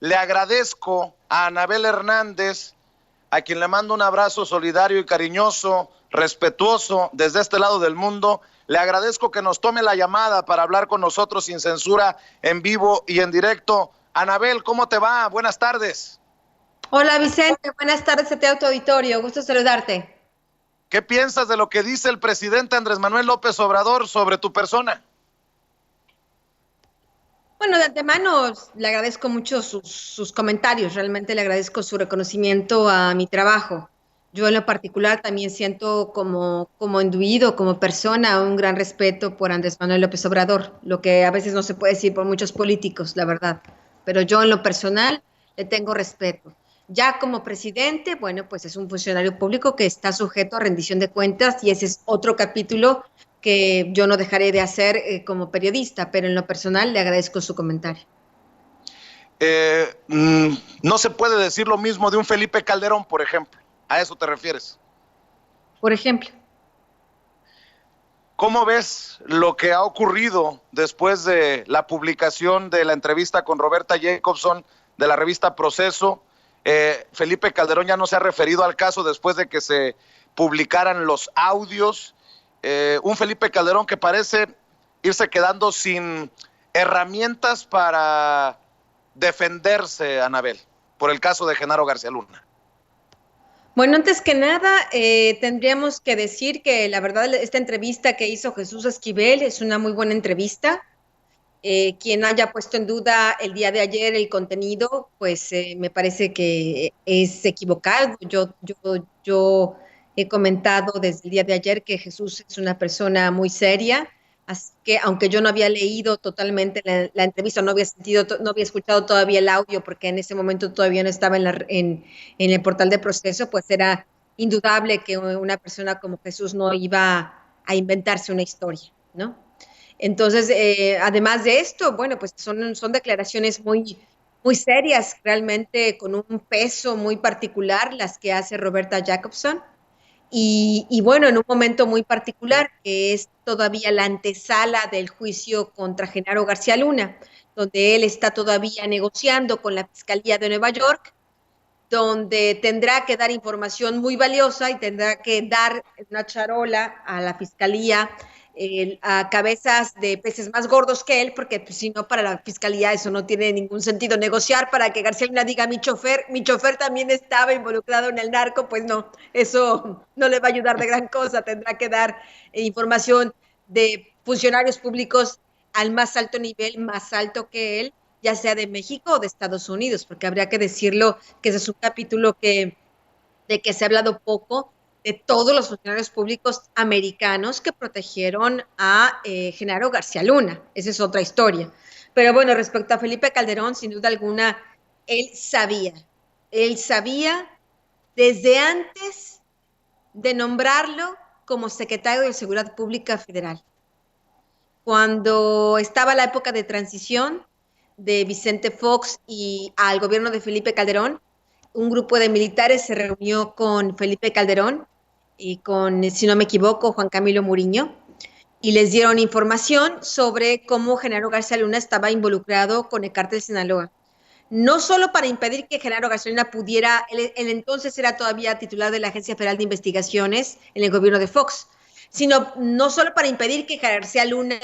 Le agradezco a Anabel Hernández, a quien le mando un abrazo solidario y cariñoso, respetuoso desde este lado del mundo. Le agradezco que nos tome la llamada para hablar con nosotros sin censura, en vivo y en directo. Anabel, ¿cómo te va? Buenas tardes. Hola Vicente, buenas tardes a tu auditorio, gusto saludarte. ¿Qué piensas de lo que dice el presidente Andrés Manuel López Obrador sobre tu persona? Bueno, de antemano le agradezco mucho sus comentarios, realmente le agradezco su reconocimiento a mi trabajo. Yo en lo particular también siento como individuo, como persona, un gran respeto por Andrés Manuel López Obrador, lo que a veces no se puede decir por muchos políticos, la verdad. Pero yo en lo personal le tengo respeto. Ya como presidente, bueno, pues es un funcionario público que está sujeto a rendición de cuentas y ese es otro capítulo que yo no dejaré de hacer como periodista, pero en lo personal le agradezco su comentario. No se puede decir lo mismo de un Felipe Calderón, por ejemplo. ¿A eso te refieres? Por ejemplo, ¿Cómo ves lo que ha ocurrido después de la publicación de la entrevista con Roberta Jacobson de la revista Proceso? Felipe Calderón ya no se ha referido al caso después de que se publicaran los audios. Un Felipe Calderón que parece irse quedando sin herramientas para defenderse, Anabel, por el caso de Genaro García Luna. bueno, antes que nada, tendríamos que decir que la verdad esta entrevista que hizo Jesús Esquivel es una muy buena entrevista. Quien haya puesto en duda el día de ayer el contenido, pues me parece que es equivocado. Yo he comentado desde el día de ayer que Jesús es una persona muy seria, así que aunque yo no había leído totalmente la entrevista, no había escuchado todavía el audio, porque en ese momento todavía no estaba en el portal de proceso, pues era indudable que una persona como Jesús no iba a inventarse una historia, ¿no? Entonces, además de esto, bueno, pues son declaraciones muy serias, realmente con un peso muy particular las que hace Roberta Jacobson. Y bueno, en un momento muy particular, que es todavía la antesala del juicio contra Genaro García Luna, donde él está todavía negociando con la Fiscalía de Nueva York, donde tendrá que dar información muy valiosa y tendrá que dar una charola a la fiscalía, a cabezas de peces más gordos que él, porque pues, si no, para la fiscalía eso no tiene ningún sentido. Negociar para que García Luna diga mi chofer también estaba involucrado en el narco, pues no, eso no le va a ayudar de gran cosa. Tendrá que dar información de funcionarios públicos al más alto nivel, más alto que él, ya sea de México o de Estados Unidos, porque habría que decirlo que ese es un capítulo de que se ha hablado poco, de todos los funcionarios públicos americanos que protegieron a Genaro García Luna. Esa es otra historia. Pero bueno, respecto a Felipe Calderón, sin duda alguna, él sabía desde antes de nombrarlo como secretario de Seguridad Pública Federal. Cuando estaba la época de transición de Vicente Fox y al gobierno de Felipe Calderón, un grupo de militares se reunió con Felipe Calderón y con, si no me equivoco, Juan Camilo Muriño, y les dieron información sobre cómo Genaro García Luna estaba involucrado con el cártel Sinaloa. No solo para impedir que Genaro García Luna pudiera, él entonces era todavía titular de la Agencia Federal de Investigaciones en el gobierno de Fox, sino no solo para impedir que García Luna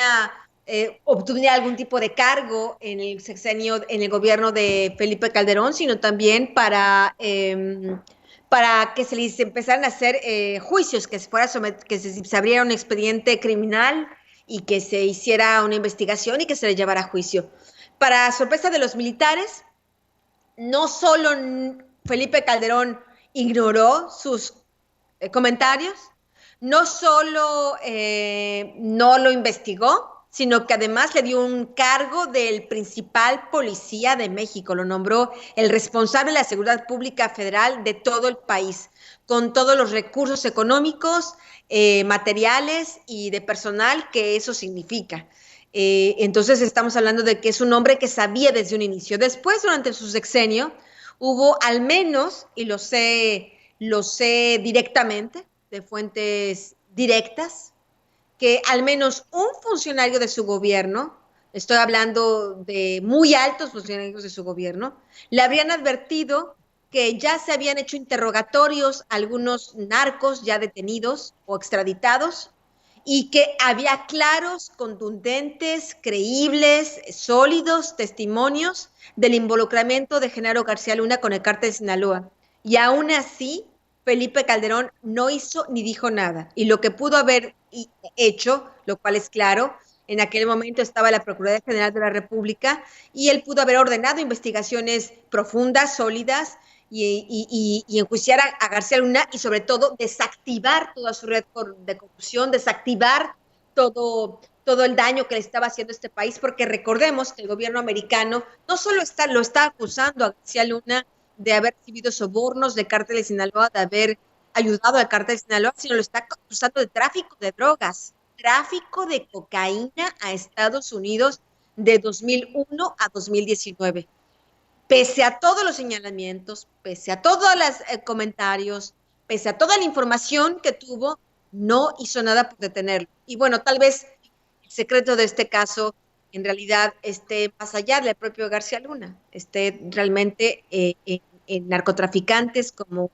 obtuviera algún tipo de cargo en el sexenio, en el gobierno de Felipe Calderón, sino también para que se les empezaran a hacer juicios, que que se abriera un expediente criminal y que se hiciera una investigación y que se le llevara a juicio. Para sorpresa de los militares, no solo Felipe Calderón ignoró sus comentarios, no solo no lo investigó, sino que además le dio un cargo del principal policía de México, lo nombró el responsable de la seguridad pública federal de todo el país, con todos los recursos económicos, materiales y de personal que eso significa. Entonces estamos hablando de que es un hombre que sabía desde un inicio. Después, durante su sexenio, hubo al menos, y lo sé directamente, de fuentes directas, que al menos un funcionario de su gobierno estoy hablando de muy altos funcionarios de su gobierno, le habrían advertido que ya se habían hecho interrogatorios a algunos narcos ya detenidos o extraditados y que había claros, contundentes, creíbles, sólidos testimonios del involucramiento de Genaro García Luna con el cártel de Sinaloa. Y aún así, Felipe Calderón no hizo ni dijo nada. Y lo que pudo haber hecho, lo cual es claro, en aquel momento estaba la Procuraduría General de la República y él pudo haber ordenado investigaciones profundas, sólidas, y enjuiciar a García Luna y sobre todo desactivar toda su red de corrupción, desactivar todo el daño que le estaba haciendo a este país, porque recordemos que el gobierno americano no solo lo está acusando a García Luna de haber recibido sobornos de cártel de Sinaloa, de haber ayudado al cártel de Sinaloa, sino lo está acusando de tráfico de drogas, tráfico de cocaína a Estados Unidos de 2001 a 2019. Pese a todos los señalamientos, pese a todos los comentarios, pese a toda la información que tuvo, no hizo nada por detenerlo. Y bueno, tal vez el secreto de este caso en realidad esté más allá del propio García Luna, esté realmente en narcotraficantes como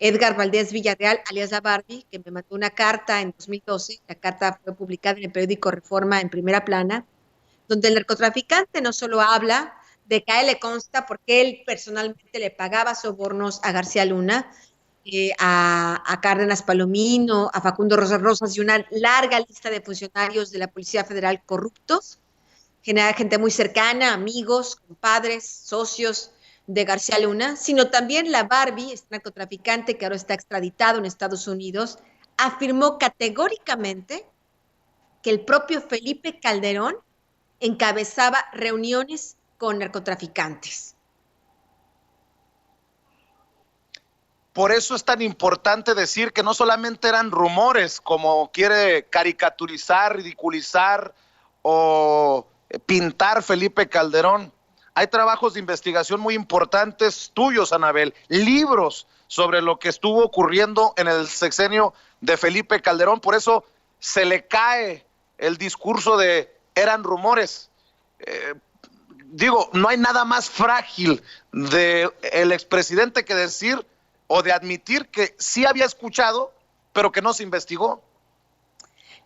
Edgar Valdés Villarreal, alias La Barbie, que me mandó una carta en 2012, la carta fue publicada en el periódico Reforma en primera plana, donde el narcotraficante no solo habla de que a él le consta porque él personalmente le pagaba sobornos a García Luna, a Cárdenas Palomino, a Facundo Rosas Rosas y una larga lista de funcionarios de la Policía Federal corruptos, gente muy cercana, amigos, compadres, socios de García Luna, sino también la Barbie, este narcotraficante que ahora está extraditado en Estados Unidos, afirmó categóricamente que el propio Felipe Calderón encabezaba reuniones con narcotraficantes. Por eso es tan importante decir que no solamente eran rumores, como quiere caricaturizar, ridiculizar o pintar Felipe Calderón. Hay trabajos de investigación muy importantes tuyos, Anabel, libros sobre lo que estuvo ocurriendo en el sexenio de Felipe Calderón. Por eso se le cae el discurso de eran rumores. Digo, no hay nada más frágil del expresidente que decir o de admitir que sí había escuchado, pero que no se investigó.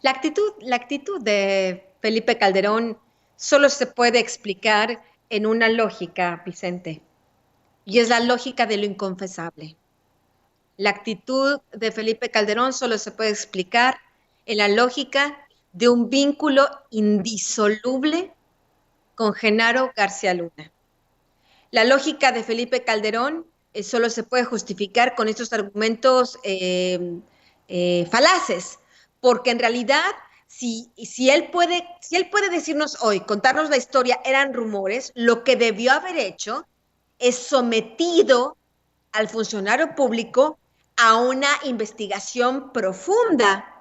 La actitud de Felipe Calderón solo se puede explicar en una lógica, Vicente, y es la lógica de lo inconfesable. La actitud de Felipe Calderón solo se puede explicar en la lógica de un vínculo indisoluble con Genaro García Luna. La lógica de Felipe Calderón solo se puede justificar con estos argumentos falaces, porque en realidad si él puede decirnos hoy, contarnos la historia, eran rumores, lo que debió haber hecho es sometido al funcionario público a una investigación profunda.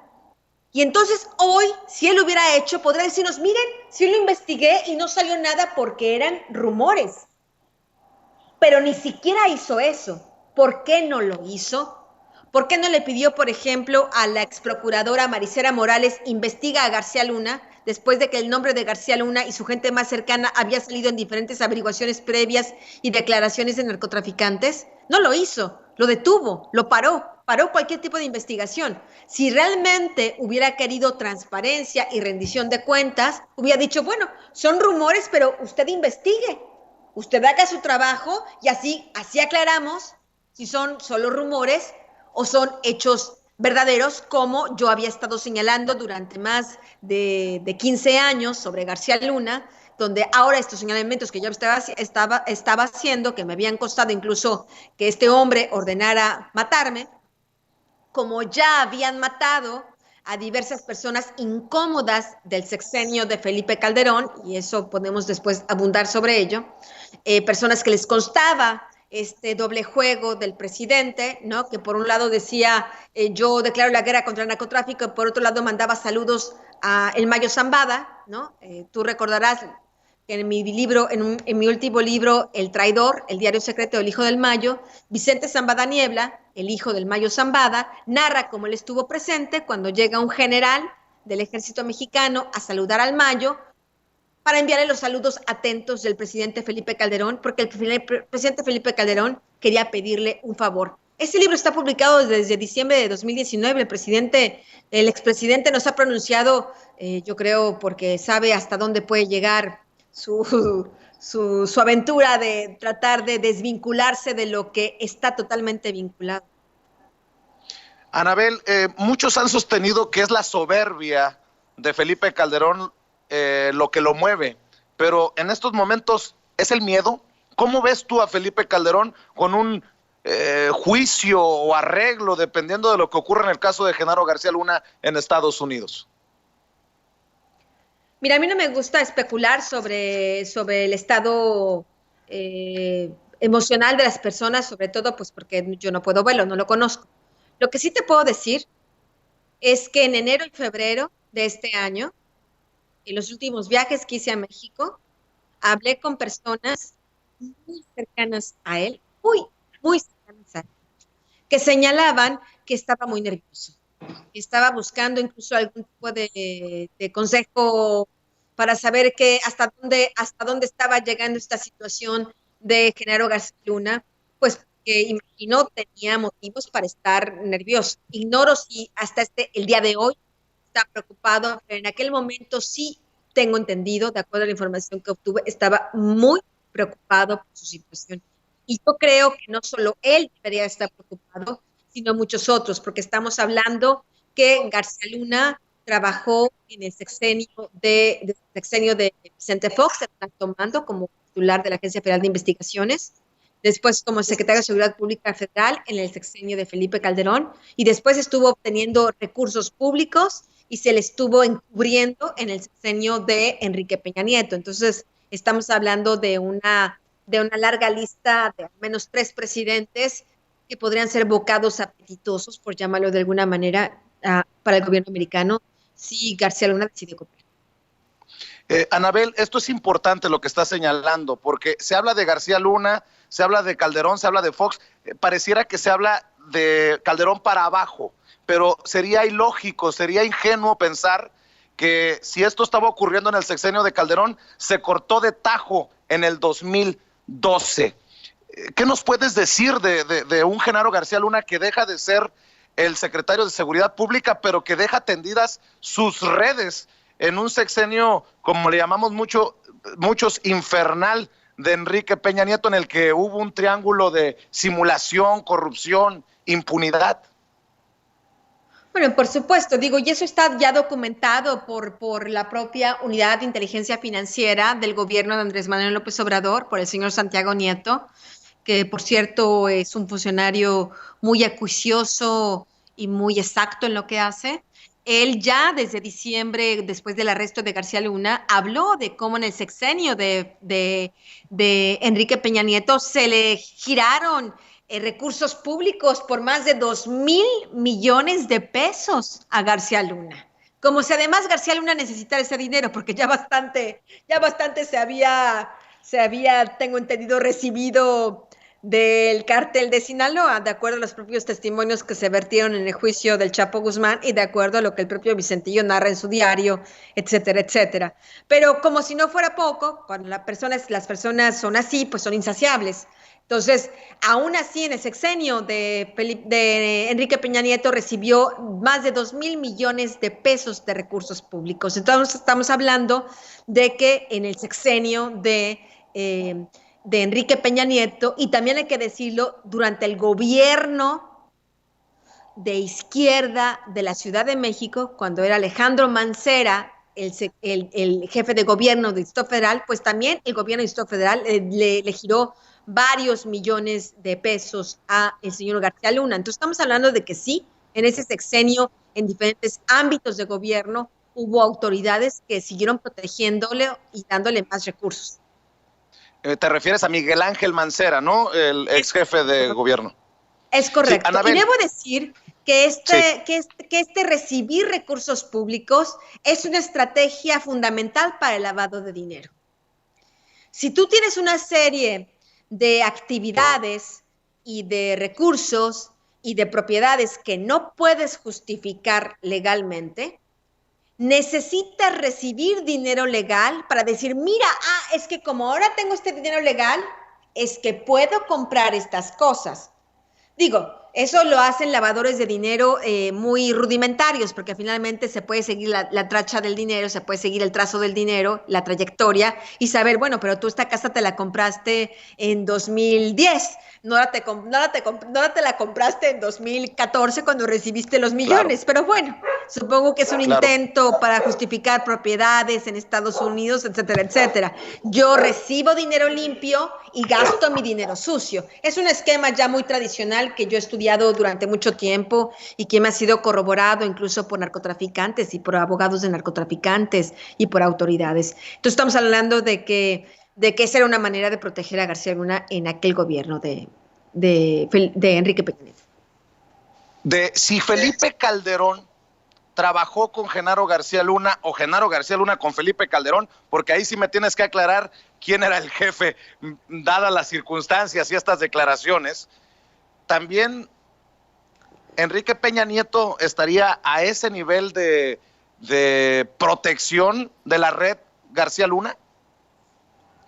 Y entonces hoy, si él lo hubiera hecho, podría decirnos, miren, sí lo investigué y no salió nada porque eran rumores. Pero ni siquiera hizo eso. ¿Por qué no lo hizo? ¿Por qué no le pidió, por ejemplo, a la exprocuradora Marisela Morales investiga a García Luna después de que el nombre de García Luna y su gente más cercana había salido en diferentes averiguaciones previas y declaraciones de narcotraficantes? No lo hizo, lo detuvo, lo paró cualquier tipo de investigación. Si realmente hubiera querido transparencia y rendición de cuentas, hubiera dicho, bueno, son rumores, pero usted investigue, usted haga su trabajo y así aclaramos si son solo rumores o son hechos verdaderos, como yo había estado señalando durante más de 15 años sobre García Luna, donde ahora estos señalamientos que yo estaba haciendo, que me habían costado incluso que este hombre ordenara matarme, como ya habían matado a diversas personas incómodas del sexenio de Felipe Calderón, y eso podemos después abundar sobre ello, personas que les constaba este doble juego del presidente, ¿no? Que por un lado decía, yo declaro la guerra contra el narcotráfico, y por otro lado mandaba saludos a El Mayo Zambada, ¿no? Tú recordarás que en mi libro, en mi último libro, El Traidor, el diario secreto del hijo del Mayo, Vicente Zambada Niebla, el hijo del Mayo Zambada, narra cómo él estuvo presente cuando llega un general del ejército mexicano a saludar al Mayo para enviarle los saludos atentos del presidente Felipe Calderón, porque el presidente Felipe Calderón quería pedirle un favor. Este libro está publicado desde diciembre de 2019. El expresidente nos ha pronunciado, yo creo, porque sabe hasta dónde puede llegar su aventura de tratar de desvincularse de lo que está totalmente vinculado. Anabel, muchos han sostenido que es la soberbia de Felipe Calderón lo que lo mueve, pero en estos momentos es el miedo. ¿Cómo ves tú a Felipe Calderón con un juicio o arreglo, dependiendo de lo que ocurra en el caso de Genaro García Luna en Estados Unidos? Mira, a mí no me gusta especular sobre el estado emocional de las personas, sobre todo pues porque yo no puedo verlo, no lo conozco. Lo que sí te puedo decir es que en enero y febrero de este año, en los últimos viajes que hice a México, hablé con personas muy cercanas a él, muy cercanas a él, que señalaban que estaba muy nervioso, que estaba buscando incluso algún tipo de consejo para saber hasta dónde estaba llegando esta situación de Genaro García Luna, pues que imagino tenía motivos para estar nervioso. Ignoro si hasta el día de hoy está preocupado, pero en aquel momento sí tengo entendido, de acuerdo a la información que obtuve, estaba muy preocupado por su situación. Y yo creo que no solo él debería estar preocupado, sino muchos otros, porque estamos hablando que García Luna trabajó en el sexenio de Vicente Fox, tomando como titular de la Agencia Federal de Investigaciones, después como secretario de Seguridad Pública Federal en el sexenio de Felipe Calderón, y después estuvo obteniendo recursos públicos y se le estuvo encubriendo en el sexenio de Enrique Peña Nieto. Entonces, estamos hablando de una larga lista de al menos 3 presidentes que podrían ser bocados apetitosos, por llamarlo de alguna manera, para el gobierno americano, si García Luna decide copiar. Anabel, esto es importante lo que está señalando, porque se habla de García Luna, se habla de Calderón, se habla de Fox, pareciera que se habla de Calderón para abajo, pero sería ilógico, sería ingenuo pensar que si esto estaba ocurriendo en el sexenio de Calderón, se cortó de tajo en el 2012. ¿Qué nos puedes decir de un Genaro García Luna que deja de ser el secretario de Seguridad Pública, pero que deja tendidas sus redes en un sexenio, como le llamamos muchos, infernal, de Enrique Peña Nieto, en el que hubo un triángulo de simulación, corrupción, impunidad? Bueno, por supuesto, digo, y eso está ya documentado por la propia Unidad de Inteligencia Financiera del gobierno de Andrés Manuel López Obrador, por el señor Santiago Nieto, que por cierto es un funcionario muy acuicioso y muy exacto en lo que hace. Él ya desde diciembre, después del arresto de García Luna, habló de cómo en el sexenio de Enrique Peña Nieto se le giraron recursos públicos por más de 2,000 millones de pesos a García Luna. Como si además García Luna necesitara ese dinero, porque ya bastante se había, tengo entendido, recibido del cártel de Sinaloa, de acuerdo a los propios testimonios que se vertieron en el juicio del Chapo Guzmán y de acuerdo a lo que el propio Vicentillo narra en su diario, etcétera, etcétera. Pero como si no fuera poco, cuando las personas son así, pues son insaciables. Entonces, aún así, en el sexenio de Enrique Peña Nieto recibió más de 2,000 millones de pesos de recursos públicos. Entonces, estamos hablando de que en el sexenio de Enrique Peña Nieto, y también hay que decirlo, durante el gobierno de izquierda de la Ciudad de México, cuando era Alejandro Mancera el jefe de gobierno del Distrito Federal, pues también el gobierno del Distrito Federal le giró varios millones de pesos a el señor García Luna. Entonces estamos hablando de que sí, en ese sexenio, en diferentes ámbitos de gobierno, hubo autoridades que siguieron protegiéndole y dándole más recursos. Te refieres a Miguel Ángel Mancera, ¿no? El ex jefe de gobierno. Es correcto. Sí, y debo decir que este recibir recursos públicos es una estrategia fundamental para el lavado de dinero. Si tú tienes una serie de actividades y de recursos y de propiedades que no puedes justificar legalmente, necesitas recibir dinero legal para decir, mira, es que como ahora tengo este dinero legal, es que puedo comprar estas cosas. Digo, eso lo hacen lavadores de dinero muy rudimentarios, porque finalmente se puede seguir la tracha del dinero, se puede seguir el trazo del dinero, la trayectoria, y saber, bueno, pero tú esta casa te la compraste en 2010, no te la compraste en 2014 cuando recibiste los millones, Claro, pero bueno, supongo que es un claro. intento para justificar propiedades en Estados Unidos, etcétera, etcétera. Yo recibo dinero limpio y gasto mi dinero sucio. Es un esquema ya muy tradicional que yo he estudiado durante mucho tiempo y que me ha sido corroborado incluso por narcotraficantes y por abogados de narcotraficantes y por autoridades. Entonces estamos hablando de que esa era una manera de proteger a García Luna en aquel gobierno de Enrique Peña Nieto. Si Felipe Calderón trabajó con Genaro García Luna o Genaro García Luna con Felipe Calderón, porque ahí sí me tienes que aclarar quién era el jefe, dadas las circunstancias y estas declaraciones. También Enrique Peña Nieto estaría a ese nivel de protección de la red García Luna.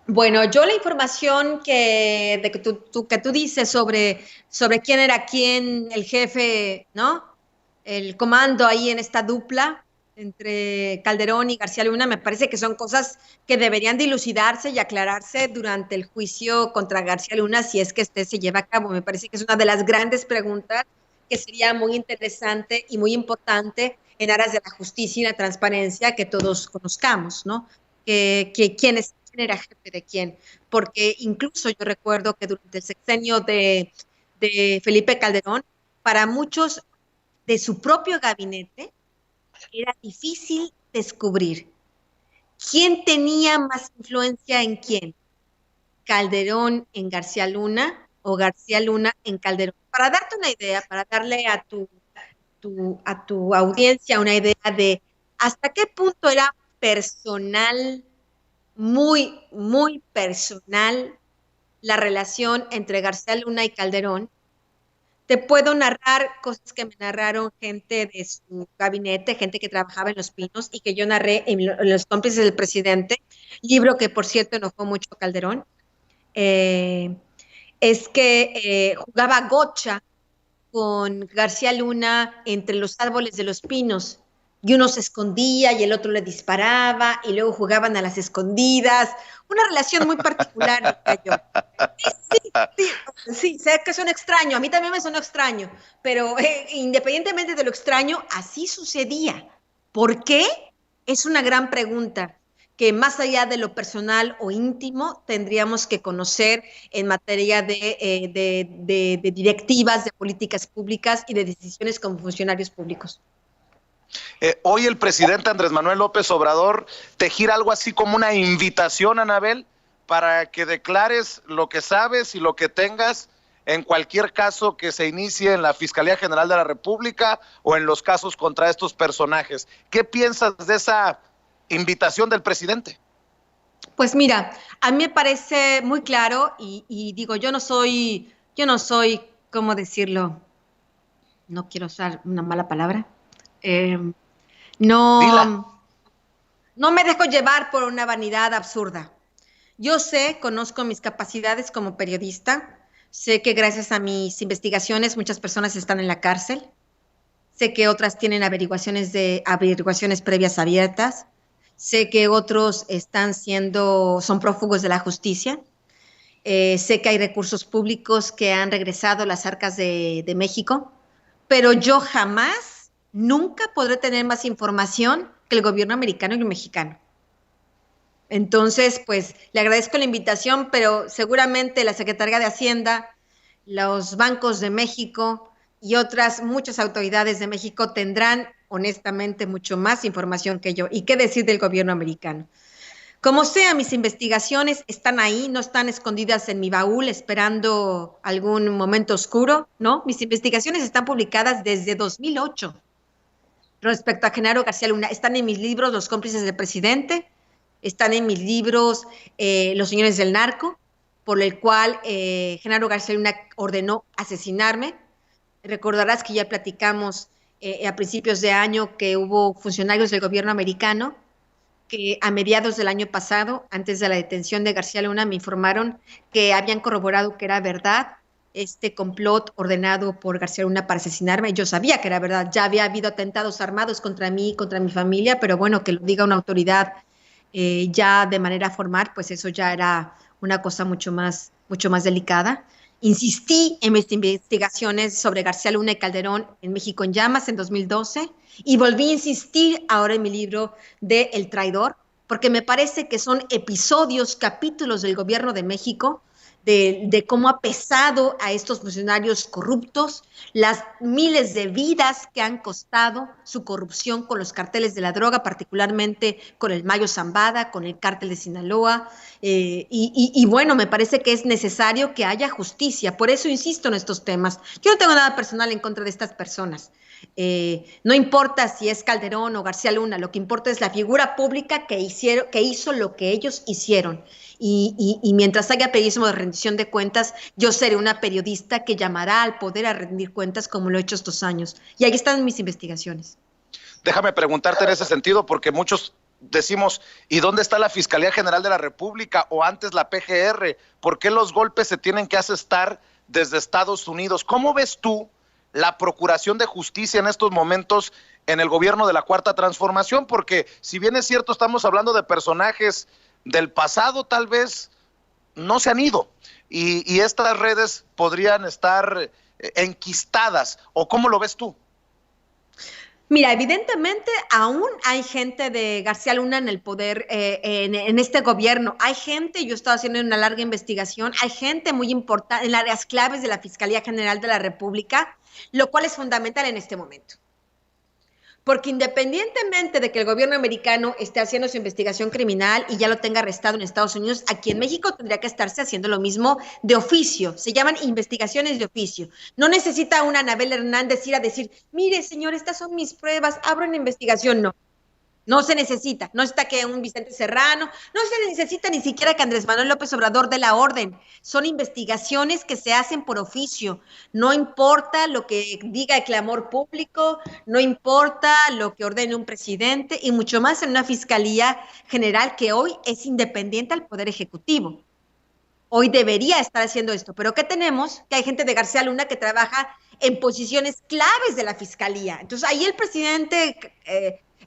Bueno, yo la información que tú dices sobre quién era quién, el jefe, ¿no? El comando ahí en esta dupla entre Calderón y García Luna, me parece que son cosas que deberían dilucidarse y aclararse durante el juicio contra García Luna, si es que este se lleva a cabo. Me parece que es una de las grandes preguntas que sería muy interesante y muy importante en aras de la justicia y la transparencia que todos conozcamos, ¿no? Quién era jefe de quién, porque incluso yo recuerdo que durante el sexenio de Felipe Calderón, para muchos de su propio gabinete, era difícil descubrir quién tenía más influencia en quién, Calderón en García Luna o García Luna en Calderón. Para darte una idea, para darle a tu audiencia una idea de hasta qué punto era personal, muy, muy personal, la relación entre García Luna y Calderón. Te puedo narrar cosas que me narraron gente de su gabinete, gente que trabajaba en Los Pinos y que yo narré en Los cómplices del presidente, libro que por cierto enojó mucho a Calderón. Es que jugaba gocha con García Luna entre los árboles de Los Pinos y uno se escondía y el otro le disparaba y luego jugaban a las escondidas. Una relación muy particular, diría yo. Sí, sé que suena extraño, a mí también me suena extraño, pero independientemente de lo extraño, así sucedía. ¿Por qué? Es una gran pregunta que más allá de lo personal o íntimo tendríamos que conocer en materia de directivas, de políticas públicas y de decisiones como funcionarios públicos. Hoy el presidente Andrés Manuel López Obrador te gira algo así como una invitación, Anabel, para que declares lo que sabes y lo que tengas en cualquier caso que se inicie en la Fiscalía General de la República o en los casos contra estos personajes. ¿Qué piensas de esa invitación del presidente? Pues mira, a mí me parece muy claro y digo, yo no soy, ¿cómo decirlo? No quiero usar una mala palabra. Eh, Dila. no, no me dejo llevar por una vanidad absurda. Yo sé, conozco mis capacidades como periodista, sé que gracias a mis investigaciones muchas personas están en la cárcel, sé que otras tienen averiguaciones previas abiertas, sé que otros son prófugos de la justicia, sé que hay recursos públicos que han regresado a las arcas de México, pero yo jamás, nunca podré tener más información que el gobierno americano y el mexicano. Entonces, pues le agradezco la invitación, pero seguramente la Secretaría de Hacienda, los bancos de México y otras muchas autoridades de México tendrán honestamente mucho más información que yo. ¿Y qué decir del gobierno americano? Como sea, mis investigaciones están ahí, no están escondidas en mi baúl esperando algún momento oscuro, ¿no? Mis investigaciones están publicadas desde 2008 respecto a Genaro García Luna. Están en mis libros Los cómplices del presidente, están en mis libros Los señores del narco, por el cual Genaro García Luna ordenó asesinarme. Recordarás que ya platicamos a principios de año que hubo funcionarios del gobierno americano que a mediados del año pasado, antes de la detención de García Luna, me informaron que habían corroborado que era verdad este complot ordenado por García Luna para asesinarme. Yo sabía que era verdad, ya había habido atentados armados contra mí, contra mi familia, pero bueno, que lo diga una autoridad ya de manera formal, pues eso ya era una cosa mucho más delicada. Insistí en mis investigaciones sobre García Luna y Calderón en México en Llamas en 2012 y volví a insistir ahora en mi libro de El Traidor, porque me parece que son episodios, capítulos del gobierno de México, de cómo ha pesado a estos funcionarios corruptos, las miles de vidas que han costado su corrupción con los carteles de la droga, particularmente con el Mayo Zambada, con el cártel de Sinaloa, bueno, me parece que es necesario que haya justicia, por eso insisto en estos temas. Yo no tengo nada personal en contra de estas personas. No importa si es Calderón o García Luna, lo que importa es la figura pública que hizo lo que ellos hicieron. Y mientras haya periodismo de rendición de cuentas, yo seré una periodista que llamará al poder a rendir cuentas como lo he hecho estos años. Y ahí están mis investigaciones. Déjame preguntarte en ese sentido, porque muchos decimos, ¿y dónde está la Fiscalía General de la República o antes la PGR? ¿Por qué los golpes se tienen que asestar desde Estados Unidos? ¿Cómo ves tú la Procuración de Justicia en estos momentos en el gobierno de la Cuarta Transformación? Porque si bien es cierto, estamos hablando de personajes del pasado, tal vez no se han ido y estas redes podrían estar enquistadas. ¿O cómo lo ves tú? Mira, evidentemente aún hay gente de García Luna en el poder, en este gobierno. Hay gente, yo he estado haciendo una larga investigación, hay gente muy importante en áreas claves de la Fiscalía General de la República, lo cual es fundamental en este momento. Porque independientemente de que el gobierno americano esté haciendo su investigación criminal y ya lo tenga arrestado en Estados Unidos, aquí en México tendría que estarse haciendo lo mismo de oficio. Se llaman investigaciones de oficio. No necesita una Anabel Hernández ir a decir, mire, señor, estas son mis pruebas, abro una investigación. No. No se necesita, no necesita que un Vicente Serrano, no se necesita ni siquiera que Andrés Manuel López Obrador dé la orden. Son investigaciones que se hacen por oficio. No importa lo que diga el clamor público, no importa lo que ordene un presidente y mucho más en una fiscalía general que hoy es independiente al Poder Ejecutivo. Hoy debería estar haciendo esto, pero ¿qué tenemos? Que hay gente de García Luna que trabaja en posiciones claves de la fiscalía. Entonces ahí el presidente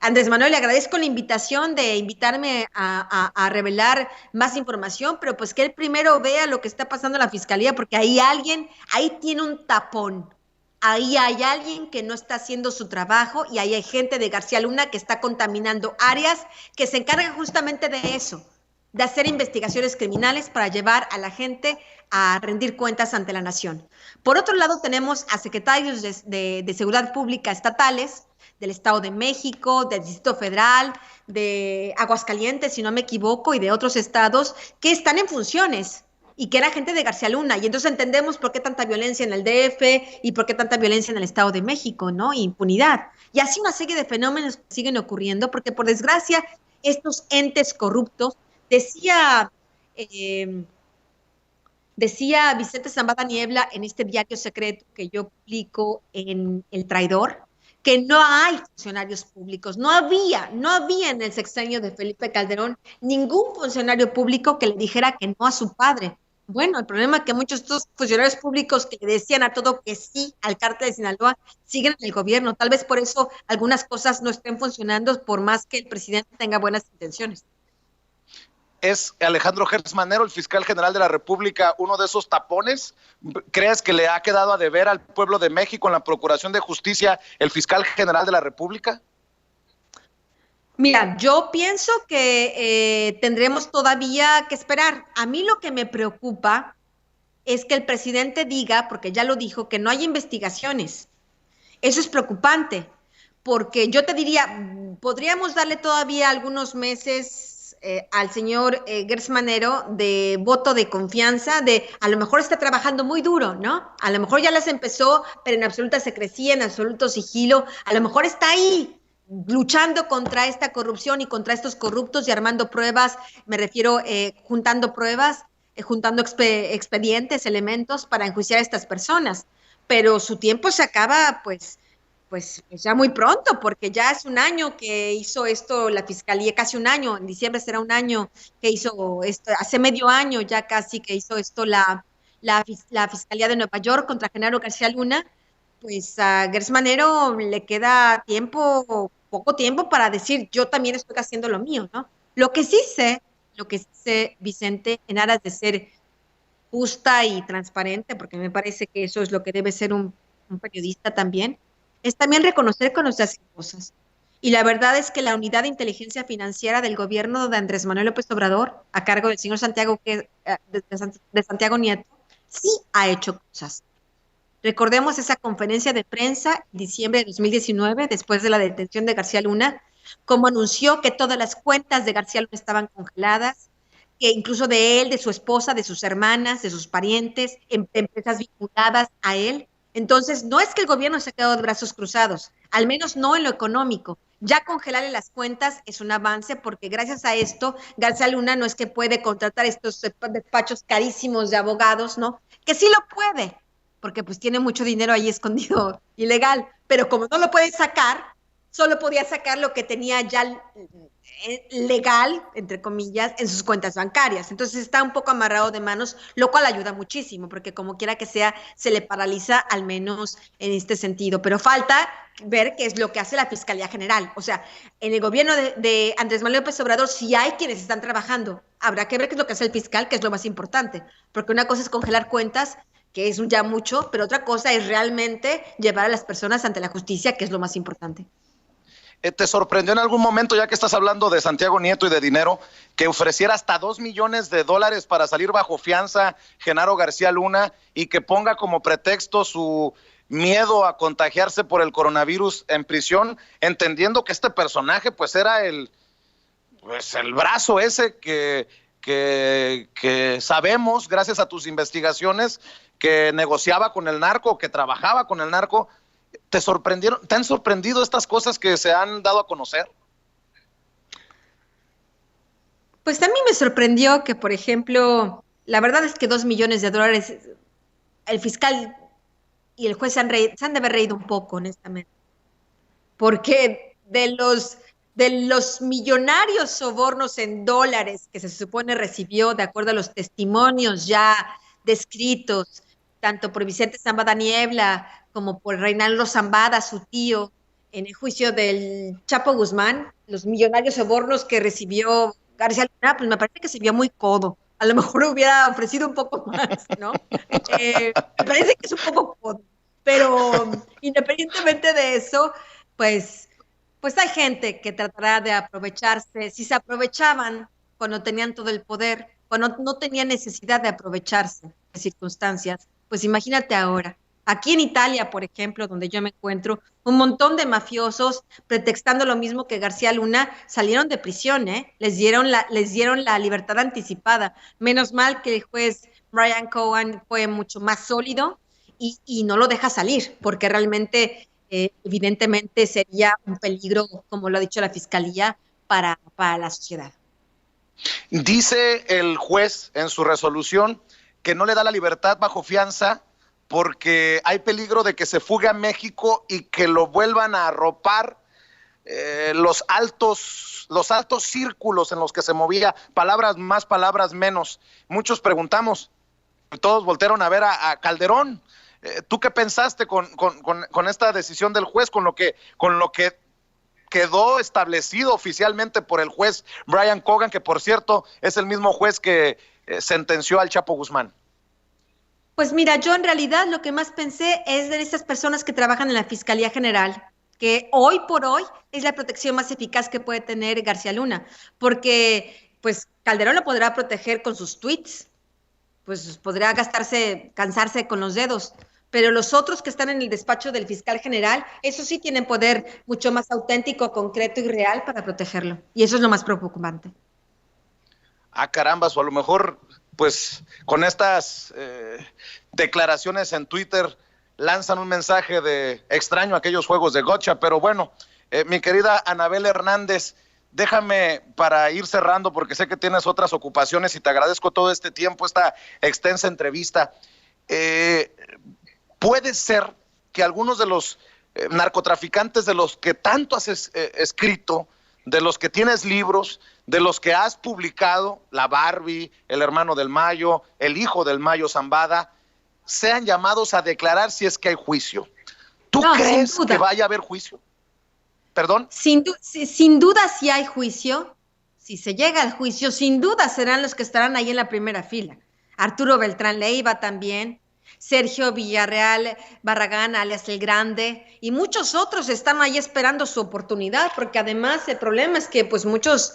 Andrés Manuel, le agradezco la invitación de invitarme a revelar más información, pero pues que él primero vea lo que está pasando en la fiscalía, porque ahí tiene un tapón. Ahí hay alguien que no está haciendo su trabajo y ahí hay gente de García Luna que está contaminando áreas que se encargan justamente de eso, de hacer investigaciones criminales para llevar a la gente a rendir cuentas ante la nación. Por otro lado, tenemos a secretarios de Seguridad Pública estatales, del Estado de México, del Distrito Federal, de Aguascalientes, si no me equivoco, y de otros estados que están en funciones y que era gente de García Luna. Y entonces entendemos por qué tanta violencia en el DF y por qué tanta violencia en el Estado de México, ¿no? Impunidad. Y así una serie de fenómenos que siguen ocurriendo, porque por desgracia estos entes corruptos, decía Vicente Zambada Niebla en este diario secreto que yo publico en El Traidor, que no hay funcionarios públicos, no había en el sexenio de Felipe Calderón ningún funcionario público que le dijera que no a su padre. Bueno, el problema es que muchos de estos funcionarios públicos que le decían a todo que sí al cártel de Sinaloa siguen en el gobierno. Tal vez por eso algunas cosas no estén funcionando, por más que el presidente tenga buenas intenciones. ¿Es Alejandro Gertz Manero, el fiscal general de la República, uno de esos tapones? ¿Crees que le ha quedado a deber al pueblo de México en la Procuración de Justicia el fiscal general de la República? Mira, yo pienso que tendremos todavía que esperar. A mí lo que me preocupa es que el presidente diga, porque ya lo dijo, que no hay investigaciones. Eso es preocupante, porque yo te diría, podríamos darle todavía algunos meses al señor Gertz Manero de voto de confianza, de a lo mejor está trabajando muy duro, ¿no? A lo mejor ya las empezó, pero en absoluta secrecía, en absoluto sigilo, a lo mejor está ahí luchando contra esta corrupción y contra estos corruptos y armando pruebas, me refiero juntando pruebas, juntando expedientes, elementos para enjuiciar a estas personas, pero su tiempo se acaba, pues pues ya muy pronto, porque ya es un año que hizo esto la Fiscalía, casi un año, en diciembre será un año que hizo esto, hace medio año ya casi que hizo esto la Fiscalía de Nueva York contra Genaro García Luna. Pues a Gers Manero le queda tiempo, poco tiempo para decir yo también estoy haciendo lo mío, ¿no? Lo que sí sé, Vicente, en aras de ser justa y transparente, porque me parece que eso es lo que debe ser un periodista también, es también reconocer cuando se hacen cosas. Y la verdad es que la unidad de inteligencia financiera del gobierno de Andrés Manuel López Obrador, a cargo del señor Santiago, de Santiago Nieto, sí ha hecho cosas. Recordemos esa conferencia de prensa en diciembre de 2019, después de la detención de García Luna, como anunció que todas las cuentas de García Luna estaban congeladas, que incluso de él, de su esposa, de sus hermanas, de sus parientes, empresas vinculadas a él. Entonces, no es que el gobierno se ha quedado de brazos cruzados, al menos no en lo económico. Ya congelarle las cuentas es un avance porque gracias a esto, García Luna no es que puede contratar estos despachos carísimos de abogados, ¿no? Que sí lo puede, porque pues tiene mucho dinero ahí escondido ilegal, pero como no lo puede sacar, solo podía sacar lo que tenía ya legal, entre comillas, en sus cuentas bancarias. Entonces está un poco amarrado de manos, lo cual ayuda muchísimo, porque como quiera que sea, se le paraliza al menos en este sentido. Pero falta ver qué es lo que hace la Fiscalía General. O sea, en el gobierno de Andrés Manuel López Obrador sí hay quienes están trabajando. Habrá que ver qué es lo que hace el fiscal, que es lo más importante. Porque una cosa es congelar cuentas, que es ya mucho, pero otra cosa es realmente llevar a las personas ante la justicia, que es lo más importante. ¿Te sorprendió en algún momento, ya que estás hablando de Santiago Nieto y de dinero, que ofreciera hasta $2 millones para salir bajo fianza Genaro García Luna y que ponga como pretexto su miedo a contagiarse por el coronavirus en prisión, entendiendo que este personaje pues era el brazo ese que sabemos, gracias a tus investigaciones, que negociaba con el narco, que trabajaba con el narco? ¿Te han sorprendido estas cosas que se han dado a conocer? Pues a mí me sorprendió que, por ejemplo, la verdad es que $2 millones, el fiscal y el juez se han de haber reído un poco, honestamente, porque de los millonarios sobornos en dólares que se supone recibió, de acuerdo a los testimonios ya descritos, tanto por Vicente Zambada Niebla como por Reinaldo Zambada, su tío, en el juicio del Chapo Guzmán, los millonarios sobornos que recibió García Luna, pues me parece que se vio muy codo. A lo mejor hubiera ofrecido un poco más, ¿no? Me parece que es un poco codo. Pero independientemente de eso, pues hay gente que tratará de aprovecharse. Si se aprovechaban cuando tenían todo el poder, cuando no tenían necesidad de aprovecharse de circunstancias, pues imagínate ahora. Aquí en Italia, por ejemplo, donde yo me encuentro, un montón de mafiosos, pretextando lo mismo que García Luna, salieron de prisión, ¿eh? Les dieron la libertad anticipada. Menos mal que el juez Brian Cohen fue mucho más sólido y no lo deja salir, porque realmente, evidentemente, sería un peligro, como lo ha dicho la Fiscalía, para la sociedad. Dice el juez en su resolución que no le da la libertad bajo fianza porque hay peligro de que se fugue a México y que lo vuelvan a arropar los altos círculos en los que se movía, palabras más, palabras menos. Muchos preguntamos, todos voltearon a ver a Calderón. ¿Tú qué pensaste con esta decisión del juez, con lo que quedó establecido oficialmente por el juez Brian Cogan, que por cierto es el mismo juez que sentenció al Chapo Guzmán? Pues mira, yo en realidad lo que más pensé es de esas personas que trabajan en la Fiscalía General, que hoy por hoy es la protección más eficaz que puede tener García Luna, porque pues Calderón lo podrá proteger con sus tweets, pues podrá cansarse con los dedos, pero los otros que están en el despacho del fiscal general, esos sí tienen poder mucho más auténtico, concreto y real para protegerlo, y eso es lo más preocupante. Carambas, o a lo mejor pues con estas declaraciones en Twitter lanzan un mensaje de extraño a aquellos juegos de gotcha, pero bueno, mi querida Anabel Hernández, déjame para ir cerrando porque sé que tienes otras ocupaciones y te agradezco todo este tiempo, esta extensa entrevista. Puede ser que algunos de los narcotraficantes de los que tanto has escrito, de los que tienes libros, de los que has publicado, la Barbie, el hermano del Mayo, el hijo del Mayo Zambada, sean llamados a declarar si es que hay juicio. ¿Tú crees que vaya a haber juicio? ¿Perdón? Sin duda si hay juicio, si se llega al juicio, sin duda serán los que estarán ahí en la primera fila. Arturo Beltrán Leiva también, Sergio Villarreal Barragán, alias El Grande, y muchos otros están ahí esperando su oportunidad, porque además el problema es que pues muchos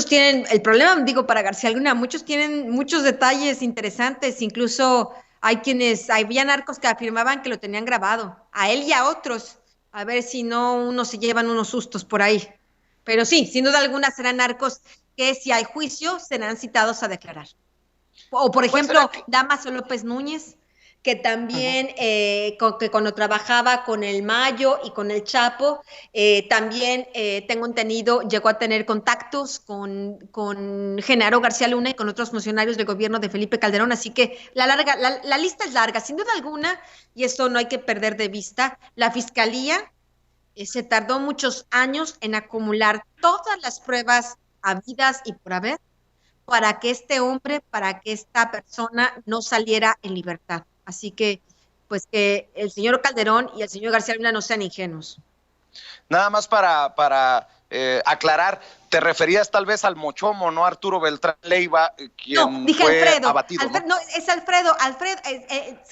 tienen, el problema, digo, para García Luna, muchos tienen muchos detalles interesantes, incluso había narcos que afirmaban que lo tenían grabado, a él y a otros, a ver si no unos se llevan unos sustos por ahí. Pero sí, sin duda alguna serán narcos que si hay juicio serán citados a declarar. O por ejemplo, Dámaso López Núñez, que también que cuando trabajaba con el Mayo y con el Chapo, también tengo entendido, llegó a tener contactos con Genaro García Luna y con otros funcionarios del gobierno de Felipe Calderón, así que la lista es larga, sin duda alguna, y esto no hay que perder de vista. La Fiscalía se tardó muchos años en acumular todas las pruebas habidas y por haber para que para que esta persona no saliera en libertad. Así que, pues que el señor Calderón y el señor García Luna no sean ingenuos. Nada más para aclarar, te referías tal vez al Mochomo, no Arturo Beltrán Leiva, quien dije fue Alfredo, abatido. No, es Alfredo,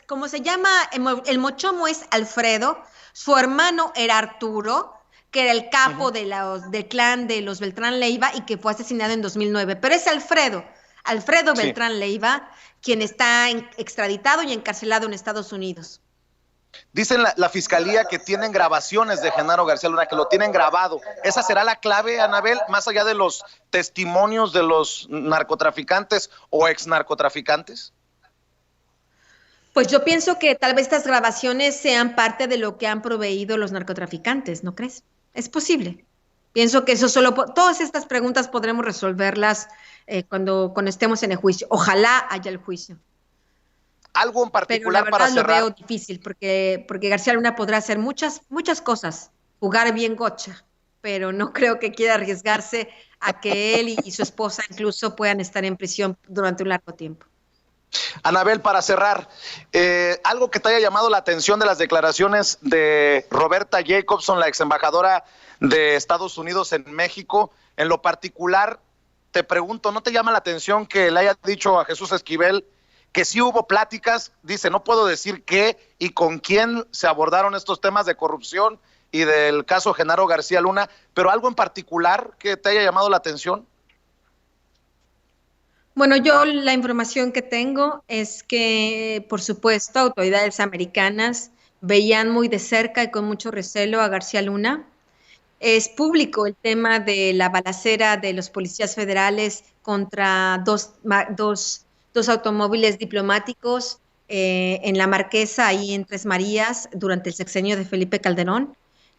como se llama, el Mochomo es Alfredo, su hermano era Arturo, que era el capo del clan de los Beltrán Leiva y que fue asesinado en 2009. Pero es Alfredo Beltrán Leiva, quien está extraditado y encarcelado en Estados Unidos. Dicen la Fiscalía que tienen grabaciones de Genaro García Luna, que lo tienen grabado. ¿Esa será la clave, Anabel, más allá de los testimonios de los narcotraficantes o exnarcotraficantes? Pues yo pienso que tal vez estas grabaciones sean parte de lo que han proveído los narcotraficantes, ¿no crees? Es posible. Pienso que todas estas preguntas podremos resolverlas cuando estemos en el juicio. Ojalá haya el juicio. Algo en particular. Pero la verdad lo veo difícil porque García Luna podrá hacer muchas cosas, jugar bien gocha, pero no creo que quiera arriesgarse a que él y su esposa incluso puedan estar en prisión durante un largo tiempo. Anabel, para cerrar, algo que te haya llamado la atención de las declaraciones de Roberta Jacobson, la ex embajadora de Estados Unidos en México. En lo particular, te pregunto, ¿no te llama la atención que le haya dicho a Jesús Esquivel que sí hubo pláticas? Dice, no puedo decir qué y con quién se abordaron estos temas de corrupción y del caso Genaro García Luna, pero algo en particular que te haya llamado la atención. Bueno, yo la información que tengo es que, por supuesto, autoridades americanas veían muy de cerca y con mucho recelo a García Luna. Es público el tema de la balacera de los policías federales contra dos automóviles diplomáticos en La Marquesa, ahí en Tres Marías, durante el sexenio de Felipe Calderón.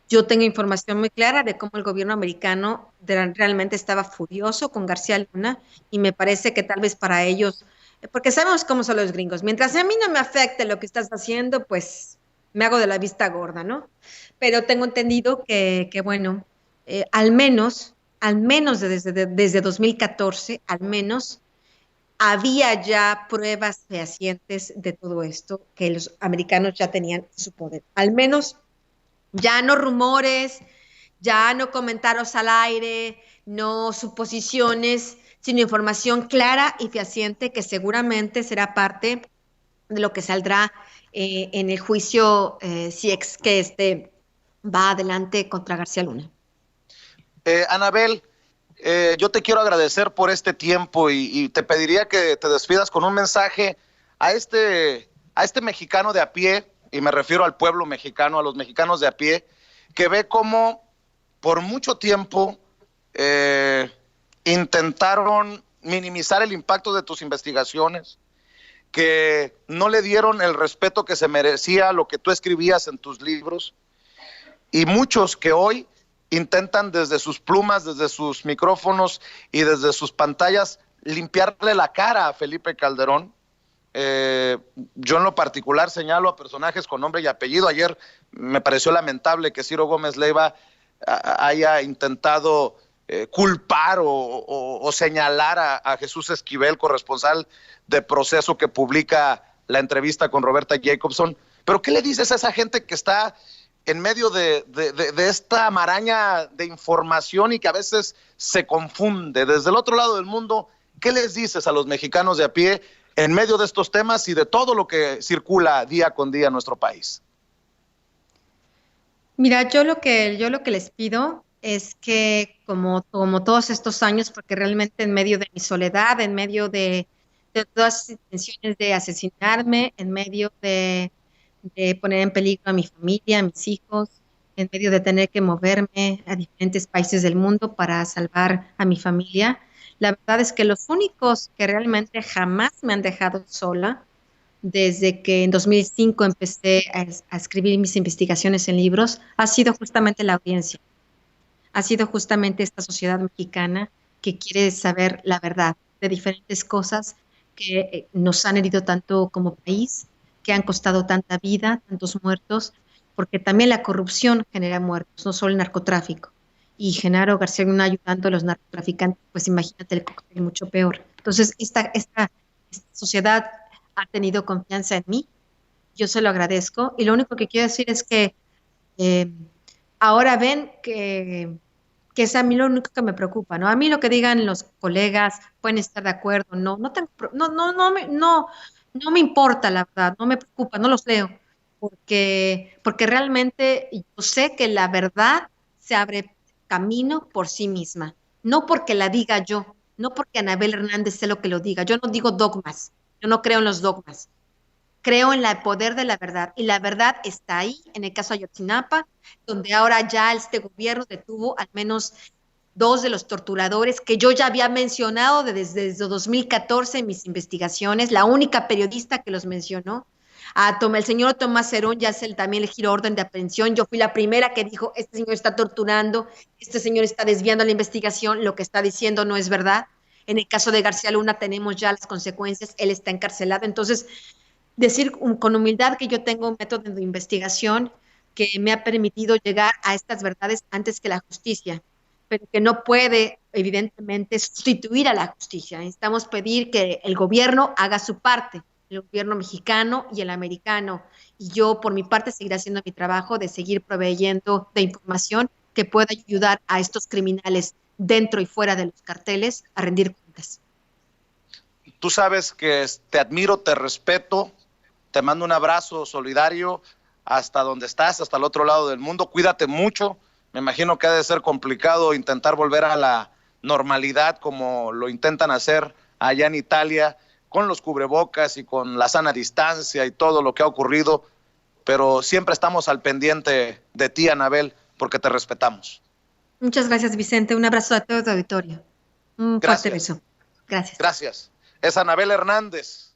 Yo tengo información muy clara de cómo el gobierno americano realmente estaba furioso con García Luna y me parece que tal vez para ellos, porque sabemos cómo son los gringos, mientras a mí no me afecte lo que estás haciendo, pues me hago de la vista gorda, ¿no? Pero tengo entendido que bueno, al menos desde 2014, al menos había ya pruebas fehacientes de todo esto que los americanos ya tenían en su poder. Al menos ya no rumores, ya no comentarios al aire, no suposiciones, sino información clara y fehaciente que seguramente será parte de lo que saldrá en el juicio si es que va adelante contra García Luna. Anabel, yo te quiero agradecer por este tiempo y te pediría que te despidas con un mensaje a este mexicano de a pie, y me refiero al pueblo mexicano, a los mexicanos de a pie, que ve cómo por mucho tiempo intentaron minimizar el impacto de tus investigaciones, que no le dieron el respeto que se merecía lo que tú escribías en tus libros, y muchos que hoy intentan desde sus plumas, desde sus micrófonos y desde sus pantallas limpiarle la cara a Felipe Calderón, Yo en lo particular señalo a personajes con nombre y apellido. Ayer me pareció lamentable que Ciro Gómez Leiva haya intentado culpar o señalar a Jesús Esquivel, corresponsal de Proceso, que publica la entrevista con Roberta Jacobson. Pero ¿qué le dices a esa gente que está en medio de esta maraña de información y que a veces se confunde? Desde el otro lado del mundo, ¿qué les dices a los mexicanos de a pie en medio de estos temas y de todo lo que circula día con día en nuestro país? Mira, yo lo que les pido es que como todos estos años, porque realmente en medio de mi soledad, en medio de todas las intenciones de asesinarme, en medio de poner en peligro a mi familia, a mis hijos, en medio de tener que moverme a diferentes países del mundo para salvar a mi familia, la verdad es que los únicos que realmente jamás me han dejado sola, desde que en 2005 empecé a escribir mis investigaciones en libros, ha sido justamente la audiencia, ha sido justamente esta sociedad mexicana que quiere saber la verdad de diferentes cosas que nos han herido tanto como país, que han costado tanta vida, tantos muertos, porque también la corrupción genera muertos, no solo el narcotráfico. Y Genaro García Luna ayudando a los narcotraficantes, pues imagínate el cóctel mucho peor. Entonces, esta sociedad ha tenido confianza en mí, yo se lo agradezco, y lo único que quiero decir es que eh, ahora ven que es a mí lo único que me preocupa, ¿no? A mí lo que digan los colegas pueden estar de acuerdo, no me importa, la verdad, no me preocupa, no los leo, porque realmente yo sé que la verdad se abre camino por sí misma, no porque la diga yo, no porque Anabel Hernández sé lo que lo diga, yo no digo dogmas, yo no creo en los dogmas, creo en el poder de la verdad y la verdad está ahí, en el caso de Ayotzinapa, donde ahora ya este gobierno detuvo al menos dos de los torturadores que yo ya había mencionado desde 2014 en mis investigaciones, la única periodista que los mencionó. El señor Tomás Cerón ya también le giró orden de aprehensión. Yo fui la primera que dijo, este señor está torturando, este señor está desviando la investigación, lo que está diciendo no es verdad. En el caso de García Luna tenemos ya las consecuencias, él está encarcelado. Entonces, decir con humildad que yo tengo un método de investigación que me ha permitido llegar a estas verdades antes que la justicia, pero que no puede, evidentemente, sustituir a la justicia. Necesitamos pedir que el gobierno haga su parte, el gobierno mexicano y el americano. Y yo, por mi parte, seguiré haciendo mi trabajo de seguir proveyendo de información que pueda ayudar a estos criminales dentro y fuera de los carteles a rendir cuentas. Tú sabes que te admiro, te respeto, te mando un abrazo solidario hasta donde estás, hasta el otro lado del mundo. Cuídate mucho. Me imagino que ha de ser complicado intentar volver a la normalidad como lo intentan hacer allá en Italia, con los cubrebocas y con la sana distancia y todo lo que ha ocurrido, pero siempre estamos al pendiente de ti, Anabel, porque te respetamos. Muchas gracias, Vicente. Un abrazo a todo tu auditorio. Un fuerte beso. Gracias. Gracias. Es Anabel Hernández.